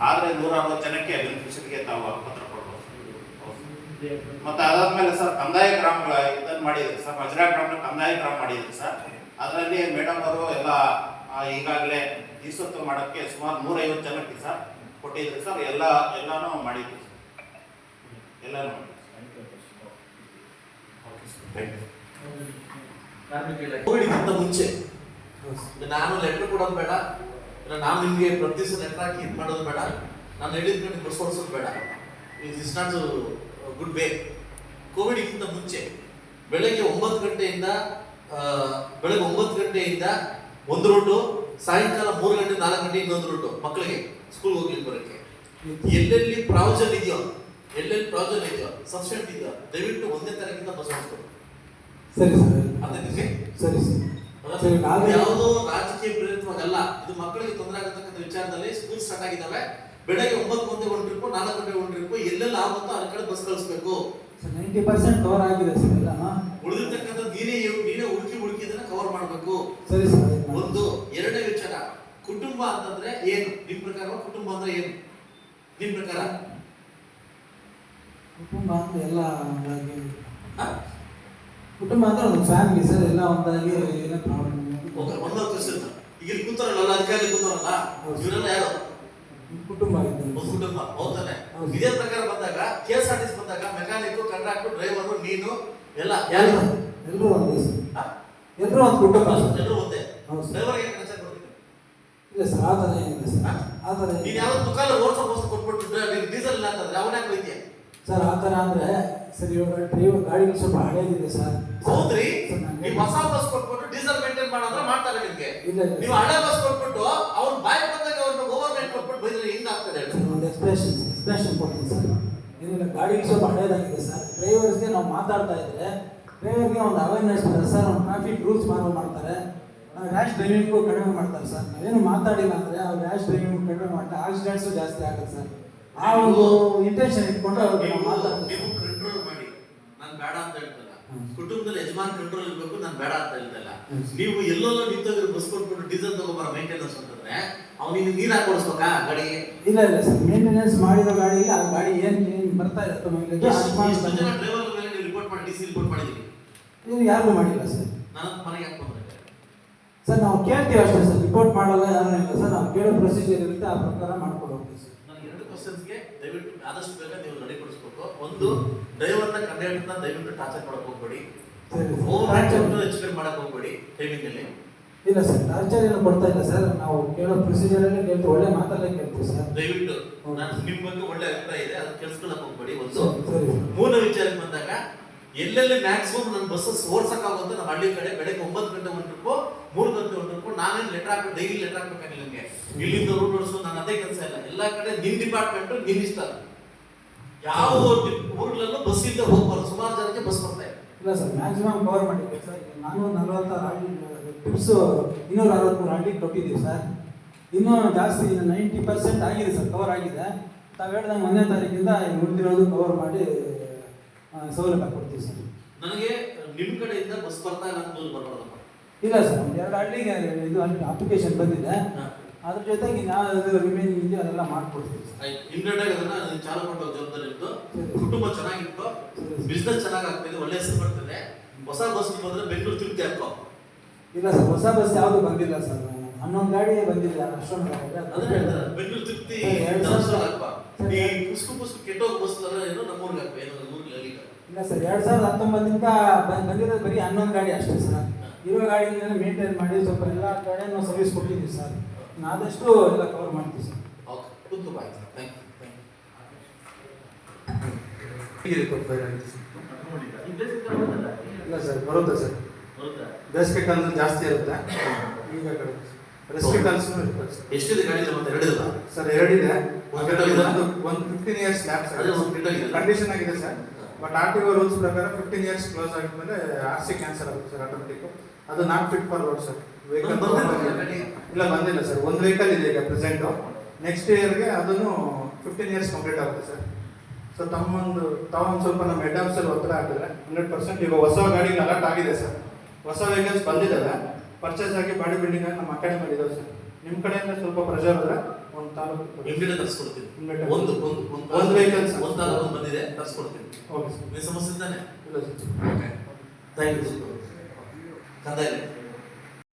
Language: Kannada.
ಆದರೆ 160 ಜನಕ್ಕೆ ಬೆನಿಫಿಷರಿಗೆ ತಾವು ಪತ್ರ ಕೊಡ್ಬೋದು. ಮತ್ತು ಅದಾದ್ಮೇಲೆ ಸರ್ ಕಂದಾಯ ಗ್ರಾಮಗಳ ಇದನ್ನು ಮಾಡಿದ್ರಿ ಸರ್, ವಜ್ರಾ ಗ್ರಾಮನ ಕಂದಾಯ ಗ್ರಾಮ ಮಾಡಿದ್ರಿ ಸರ್. ಅದರಲ್ಲಿ ಮೇಡಮ್ ಅವರು ಎಲ್ಲ ಈಗಾಗಲೇ ಈಸತ್ತು ಮಾಡೋಕ್ಕೆ ಸುಮಾರು 150 ಜನಕ್ಕೆ ಸರ್ ಕೊಟ್ಟಿದ್ರಿ ಸರ್. ಎಲ್ಲಾನು ಮಾಡಿದ್ವಿ ಎಲ್ಲಾನು ಕೋವಿಡ್ಗಿಂತ ಮುಂಚೆ ನಾನು ಲೆಟರ್ ಕೊಡೋದು ಬೇಡ, ನಾನು ನಿಮಗೆ ಪ್ರತಿ ದಿವಸ ಲೆಟರ್ ಹಾಕಿ ಇದು ಮಾಡೋದು ಬೇಡ, ನಾನು ಹೇಳಿದ ಕಡೆ ಬಸ್ ಓಡಿಸೋದು ಬೇಡ. Is not good way. ಕೋವಿಡ್ಗಿಂತ ಮುಂಚೆ ಬೆಳಗ್ಗೆ 9 ಗಂಟೆಯಿಂದ ಒಂದು ರೂಟು, ಸಾಯಂಕಾಲ 3 ಗಂಟೆ 4 ಗಂಟೆ ಇನ್ನೊಂದು ರೂಟು ಮಕ್ಕಳಿಗೆ ಸ್ಕೂಲ್ಗೆ ಹೋಗ್ಲಿಕ್ಕೆ ಬರೋಕ್ಕೆ. ಎಲ್ಲೆಲ್ಲಿ ಪ್ರಾವಿಷನ್ ಇದೆಯೋ ಸಬ್ಸ್ಟೆಂಟ್ ಇದೆಯೋ ದಯವಿಟ್ಟು 1ನೇ ತಾರೀಕಿಂದ ಬಸ್ ಓಡಿಸ್ಕೊಡಿ. ಸರಿ ಸರ್, ಅದಕ್ಕೆ ಸರಿ ಸರ್. ಯಾವುದೋ ರಾಜಕೀಯ ಪ್ರೇರಿತವಾಗಲ್ಲ, ಇದು ಮಕ್ಕಳಿಗೆ ತೊಂದರೆ ಆಗತಕ್ಕಂಥ ವಿಚಾರದಲ್ಲಿ ಸ್ಕೂಲ್ ಸ್ಟಾರ್ಟ್ ಆಗಿದ್ದಾವೆ. ಬೆಳಗ್ಗೆ 9 ಗಂಟೆ ಒಂದು ಟ್ರಿಪ್, 4 ಗಂಟೆ ಒಂದು ಟ್ರಿಪ್, ಎಲ್ಲೆಲ್ಲ ಆಗುತ್ತೋ ಅಲ್ಲಿ ಕಡೆ ಬಸ್ ಕಳಿಸ್ಬೇಕು. 90% ಕವರ್ ಆಗಿದೆ ಸರ್ ಎಲ್ಲ. ಉಳಿದಿರ್ತಕ್ಕಂಥ ನೀನೇ ಹುಡುಕಿ ಇದನ್ನ ಕವರ್ ಮಾಡಬೇಕು. ಸರಿ ಸರ್. ಒಂದು. ಎರಡನೇ ವಿಚಾರ, ಕುಟುಂಬ ಅಂತಂದ್ರೆ ಏನು ನಿಮ್ ಪ್ರಕಾರ? ಕುಟುಂಬ ಅಂದ್ರೆ ಏನು ನಿಮ್ ಪ್ರಕಾರ? ಕುಟುಂಬ ಅಂದ್ರೆ ಎಲ್ಲ ಒಂದಾಗಿ, ಕುಟುಂಬ ಅಂದ್ರೆ ಒಂದು ಫ್ಯಾಮಿಲಿ ಸರ್, ಎಲ್ಲ ಒಂದಾಗಿ ಏನೋ ಪ್ರಾಬ್ಲಮ್. ಒಂದೊಂದು ಕ್ವಶನ್. ಈಗ ಇಲ್ಲಿ ಕೂತಾರಲ್ಲ, ಅಧಿಕಾರಿ ಕೂತಾರಲ್ಲ, ಇವರೆಲ್ಲ ಯಾರು? ಕುಟುಂಬ ಒಂದು ಕುಟುಂಬ. ಹೌದಾನೆ? ಇದೇ ಪ್ರಕಾರ ಬಂದಾಗ KSRTC ಬಂದಾಗ ಮೆಕ್ಯಾನಿಕ್, ಕಂಡಕ್ಟರ್, ಡ್ರೈವರ್, ನೀನು ಎಲ್ಲ ಯಾರು? ಎಲ್ಲರೂ ಒಂದೇ ಸರ್, ಎಲ್ಲರೂ ಒಂದು ಕುಟುಂಬ. ಎಲ್ಲರೂ ಒಂದೇ. ಡ್ರೈವರ್ಗೆ ಕೆಲಸ ಕೊಡ್ತೀನಿ. ಇಲ್ಲ ಸರ್, ಆ ಥರ ಏನಿಲ್ಲ ಸರ್, ಆ ಥರ. ನೀನು ಯಾವ ದುಕಾನ ಓಡಿಸೋ ಕೊಟ್ಬಿಟ್ಟು ಡೀಸೆಲ್ ಇಲ್ಲ ಅಂತಂದ್ರೆ ಅವನ ಯಾಕೆ ಬೈತೀಯ ಸರ್? ಆ ಥರ ಅಂದ್ರೆ ಸರ್, ಇವಾಗ ಡ್ರೈವರ್ ಗಾಡಿಗಳು ಸ್ವಲ್ಪ ಹಳೇದಿದೆ ಸರ್. ಹೌದ್ರಿ, ನೀವು ಹೊಸ ಬಸ್ ಕೊಟ್ಬಿಟ್ಟು ಡೀಸೆಲ್ ಮೇಂಟೈನ್ ಮಾಡೋದ್ರೆ ಮಾಡ್ತಾರೆ ನಿಮ್ಗೆ. ಇಲ್ಲ ನೀವು ಹಳೆ ಬಸ್ ಕೊಟ್ಬಿಟ್ಟು ಅವ್ರು ಬಾಯ್ ಬಂದಾಗ ಅವ್ರನ್ನ ಓವರ್ನೈಟ್ ಕೊಟ್ಬಿಟ್ಟು ಬೈದ್ರೆ ಹಿಂಗ್ ಆಗ್ತದೆ. ಒಂದು ಎಕ್ಸ್ಪ್ರೆಷನ್ ಕೊಡ್ತೀನಿ ಸರ್. ಏನಿಲ್ಲ, ಗಾಡಿಗಳು ಸ್ವಲ್ಪ ಹಳೇದಾಗಿದೆ ಸರ್. ಡ್ರೈವರ್ಸ್ಗೆ ನಾವು ಮಾತಾಡ್ತಾ ಇದ್ರೆ ಡ್ರೈವರ್ಗೆ ಒಂದು ಅವೇರ್ನೆಸ್ ಬರುತ್ತೆ ಸರ್. ಒಂದು ಟ್ರಾಫಿಕ್ ರೂಲ್ಸ್ ಮಾಡ್ತಾರೆ, ನಾವು ರ್ಯಾಶ್ ಡ್ರೈವಿಂಗು ಕಡಿಮೆ ಮಾಡ್ತಾರೆ ಸರ್. ನಾವೇನು ಮಾತಾಡಿಲ್ಲ ಅಂದರೆ ಅವ್ರು ರ್ಯಾಶ್ ಡ್ರೈವಿಂಗ್ ಕಡಿಮೆ ಮಾಡ್ತಾರೆ, ಆಕ್ಸಿಡೆಂಟ್ಸು ಜಾಸ್ತಿ ಆಗುತ್ತೆ ಸರ್. ಆ ಒಂದು ಇಂಟೆನ್ಷನ್ ಇಟ್ಕೊಂಡು ಅವ್ರಿಗೆ ನಾವು ಮಾತಾಡ್ತೀವಿ. ನೀವು ಕಂಟ್ರೋಲ್ ಮಾಡಿ, ನಾನು ಬೇಡ ಅಂತ ಹೇಳ್ತಲ್ಲ. ಕುಟುಂಬದಲ್ಲಿ ಯಜಮಾನ್ ಕಂಟ್ರೋಲ್ ಇರಬೇಕು, ನಾನು ಬೇಡ ಅಂತ ಹೇಳ್ತಲ್ಲ. ನೀವು ಎಲ್ಲೆಲ್ಲೋ ನಿಂತೋದ್ರೆ ಬಸ್ ಕೊಟ್ಬಿಟ್ಟು ಡೀಸೆಲ್ ತಗೋಬಾರ ಮೇಂಟೆನೆನ್ಸ್ ಅಂತಂದ್ರೆ ಅವನಿಗೆ ನೀರು ಹಾಕೊಡಿಸ್ಬೇಕಾ ಗಾಡಿಗೆ? ಇಲ್ಲ ಸರ್, ಮೇಂಟೆನೆನ್ಸ್ ಮಾಡಿದ ಗಾಡಿಗೆ ಆ ಗಾಡಿ ಏನು ಬರ್ತಾ ಇರುತ್ತೆ ಎಷ್ಟು ಜನ ಡ್ರೈವರ್ ಮೇಲೆ ನೀವು ರಿಪೋರ್ಟ್ ಮಾಡಿ DC ರಿಪೋರ್ಟ್ ಮಾಡಿದ್ದೀವಿ? ನೀವು ಯಾರಿಗೂ ಮಾಡಿಲ್ಲ ಸರ್. ನಾನು ಮನೆಗೆ ಯಾಕೆ ಬಂದ್ರೆ ಸರ್ ನಾವು ಕೇಳ್ತೀವಿ ಅಷ್ಟೇ ಸರ್, ರಿಪೋರ್ಟ್ ಮಾಡಲ್ಲ ಯಾರು ಇಲ್ಲ ಸರ್. ನಾವು ಕೇಳೋ ಪ್ರೊಸೀಜರ್ ಇರುತ್ತೆ, ಆ ಪ್ರಕಾರ ಮಾಡ್ಕೊಂಡು ಹೋಗ್ತೀವಿ ಸರ್. ನಾನು 2 ಕ್ವಶನ್ಸ್ಗೆ ದಯವಿಟ್ಟು ಆದಷ್ಟು ಬೇಗ ನೀವು ರೆಡಿ ಕೊಡಿಸ್ಬೇಕು. ಒಂದು, ಡ್ರೈವರ್ನ ಕಂಡಕ್ಟರ್ನ ದಯವಿಟ್ಟು ಟಾರ್ಚರ್ ಮಾಡಕ್ಕೆ ಹೋಗ್ಬೇಡಿ, ಎಕ್ಸ್ಪ್ಲೇನ್ ಮಾಡಕ್ಕೆ ಹೋಗ್ಬೇಡಿ ಟೈಮಿಂಗ್ ಅಲ್ಲಿ. ಇಲ್ಲ ಸರ್, ಟಾರ್ಚರ್ ಏನು ಕೊಡ್ತಾ ಇಲ್ಲ ಸರ್. ನಾವು ಕೇಳೋ ಪ್ರೊಸೀಜರ್ ಅಲ್ಲಿ ಕೇಳ್ತೀವಿ, ಒಳ್ಳೆ ಮಾತಲ್ಲೇ ಕೇಳ್ತೀವಿ ಸರ್. ದಯವಿಟ್ಟು ನಾನು ನಿಮ್ಮ ಬಗ್ಗೆ ಒಳ್ಳೆ ಅಭಿಪ್ರಾಯ ಇದೆ, ಅದನ್ನ ಕೆಲ್ಸ್ಕೊಳ್ಳಕ್ಕೆ ಹೋಗ್ಬೇಡಿ. ಒಂದು. ಮೂರನೇ ವಿಚಾರಕ್ಕೆ ಬಂದಾಗ ಎಲ್ಲೆಲ್ಲಿ ಮ್ಯಾಕ್ಸಿಮಮ್ ನನ್ನ ಬಸ್ಸಸ್ ಓಡ್ಸಕ್ಕಾಗುತ್ತೆ ನಮ್ಮ ಹಳ್ಳಿ ಕಡೆ ಬೆಳಗ್ಗೆ 9 ಗಂಟೆ ಒಂದು ಟ್ರಿಪ್, 3 ಗಂಟೆ ಒಂದು ಟ್ರಿಪ್. ನಾನೇನು ಲೆಟರ್ ಹಾಕ್ಬೇಕು, ಡೈಲಿ ಲೆಟರ್ ಹಾಕ್ಬೇಕಾಗಿಲ್ಲ ನಿಮಗೆ. ಇಲ್ಲಿಂದ ರೂಟ್ ಓಡಿಸೋದು ನಾನು ಅದೇ ಕೆಲಸ ಇಲ್ಲ. ಎಲ್ಲ ಕಡೆ ನಿಮ್ ಡಿಪಾರ್ಟ್ಮೆಂಟ್ ನಿಮ್ ಇಷ್ಟ. ಯಾವ ಊರ್ಗಳಲ್ಲೂ ಬಸ್ ಇಲ್ಲದೆ ಹೋಗ್ಬಾರ್ದು. ಸುಮಾರು ಜನಕ್ಕೆ ಬಸ್ ಬರ್ತಾ ಇದೆ. ಇಲ್ಲ ಸರ್, ಮ್ಯಾಕ್ಸಿಮಮ್ ಕವರ್ ಮಾಡಿದ್ದೀವಿ ಸರ್. 446 ಹಳ್ಳಿ ಟ್ರಿಪ್ಸ್, 263 ಹಳ್ಳಿ ಕೊಟ್ಟಿದ್ದೀವಿ ಸರ್. ಇನ್ನೂ ಜಾಸ್ತಿ 90% ಆಗಿದೆ ಸರ್, ಕವರ್ ಆಗಿದೆ. ತಾವು ಹೇಳ್ದಂಗೆ 1ನೇ ತಾರೀಕಿಂದ ಉಳಿದಿರೋದು ಕವರ್ ಮಾಡಿ ಸೌಲಭ್ಯ ಕೊಡ್ತೀವಿ ಸರ್. ನನಗೆ ನಿಮ್ಮ ಕಡೆಯಿಂದ ಬಸ್ ಬರ್ತಾ ಇಲ್ಲ ಅಂತ ಬರೋದಪ್ಪ? ಇಲ್ಲ ಸರ್, 2 ಹಳ್ಳಿಗೆ ಇದು ಅಪ್ಲಿಕೇಶನ್ ಬಂದಿದೆ. ಅದ್ರ ಜೊತೆಗೆ ನಾವು ರಿಮೈನಿಂಗ್ ಇದೆ ಅದೆಲ್ಲ ಮಾಡ್ಕೊಡ್ತೀವಿ ಸರ್. ಇಮ್ಮಿಡಿಯೇಟ್ ಆಗಿ ಅದನ್ನ ಚಾಲು ಮಾಡೋ ಜವಾಬ್ದಾರಿ ಇತ್ತು. ಕುಟುಂಬ ಚೆನ್ನಾಗಿತ್ತು, ಬಿಸ್ನೆಸ್ ಚೆನ್ನಾಗಿ ಆಗ್ತಿದೆ, ಒಳ್ಳೆ ಹೆಸರು ಬರ್ತದೆ. ಹೊಸ ಬಸ್ ಬಂದ್ರೆ ಬೆಂಗಳೂರು ತಿರುಗಿ ಹಾಕೋ. ಇಲ್ಲ ಸರ್, ಹೊಸ ಬಸ್ ಯಾವುದು ಬಂದಿಲ್ಲ ಸರ್. 11 ಗಾಡಿ ಬಂದಿಲ್ಲ ಅಷ್ಟೊಂದು. ಬೆಂಗಳೂರು ತಿರುಗಿ ಪುಸ್ಕು ಕೆಟ್ಟೋಗಿ ಬಸ್ ಏನೋ ನಮ್ಮೂರ್ಗೆ ಹಾಕೋ. ಏನೋ ಇಲ್ಲ ಸರ್, 2019 ಬಂದಿರೋದು ಬರೀ 11 ಗಾಡಿ ಅಷ್ಟೇ ಸರ್. ಇರೋ ಗಾಡಿಗಳನ್ನ ಮೇಂಟೈನ್ ಮಾಡಿ ಸ್ವಲ್ಪ ಎಲ್ಲ ಕಡೆ ನಾವು ಸರ್ವಿಸ್ ಕೊಟ್ಟಿದ್ದೀವಿ ಸರ್. ಆದಷ್ಟು ಎಲ್ಲ ಕವರ್ ಮಾಡ್ತೀವಿ ಸರ್. ಇಲ್ಲ ಸರ್, ಬರುತ್ತೆ ಸರ್. ಬೇಸಿಗೆ ಕಾಲದಲ್ಲಿ ಜಾಸ್ತಿ ಇರುತ್ತೆ. ಈಗ ರೆಸ್ಟ್ರಿಕ್ಷನ್ಸ್ ಎಷ್ಟಿದೆ ಗಾಡಿ? ಸರ್ 2 ಇದೆ. ಒಂದು 15 ಇಯರ್ಸ್ ಲ್ಯಾಬ್ಸ್ ಕಂಡೀಷನ್ ಆಗಿದೆ ಸರ್. ಬಟ್ RTO ರೂಲ್ಸ್ ಪ್ರಕಾರ 15 ಇಯರ್ಸ್ ಕ್ಲೋಸ್ ಆಗಿದ್ಮೇಲೆ RC ಕ್ಯಾನ್ಸಲ್ ಆಗುತ್ತೆ ಸರ್ ಆಟೋಮೆಟಿಕ್. ಅದು not fit for road sir. Vehicle ಇಲ್ಲ ಬಂದಿಲ್ಲ ಸರ್. ಒಂದು ವೆಹಿಕಲ್ ಇದೆ ಈಗ ಪ್ರೆಸೆಂಟು. ನೆಕ್ಸ್ಟ್ ಇಯರ್ಗೆ ಅದನ್ನು 15 ಇಯರ್ಸ್ ಕಂಪ್ಲೀಟ್ ಆಗುತ್ತೆ ಸರ್. ಸೊ ತಾವೊಂದು ಸ್ವಲ್ಪ ನಮ್ಮ ಹೆಡ್ ಆಫೀಸಲ್ಲಿ ಒತ್ತಡ ಹಾಕಿದ್ರೆ 100% ಈಗ ಹೊಸ ಗಾಡಿಗೆ ಅಲರ್ಟ್ ಆಗಿದೆ ಸರ್. ಹೊಸ ವೆಹಿಕಲ್ಸ್ ಬಂದಿದ್ದಾವೆ, ಪರ್ಚೇಸ್ ಆಗಿ ಬಾಡಿ ಬಿಲ್ಡಿಂಗ್ ಆಗಿ ನಮ್ಮ ಅಕಾಡೆಮಿ ಇದಾವೆ ಸರ್. ನಿಮ್ಮ ಕಡೆಯಿಂದ ಸ್ವಲ್ಪ ಪ್ರೆಷರ್ ಆದರೆ ಒಂದು ತಾಲೂಕು ಇಮ್ಮಿಡಿಯೇಟ್ ತರಿಸ್ಕೊಡ್ತೀನಿ. Immediate. ಒಂದು vehicle ಸರ್. ಒಂದು ತಾಲೂಕು ಬಂದಿದೆ, ತರಿಸ್ಕೊಡ್ತೀನಿ. Okay sir. ನಿಮ್ಮ ಸಮಸ್ಯೆ ತಾನೆ? ಇಲ್ಲ ಸರ್. Thank you. ಕಂದಾಯ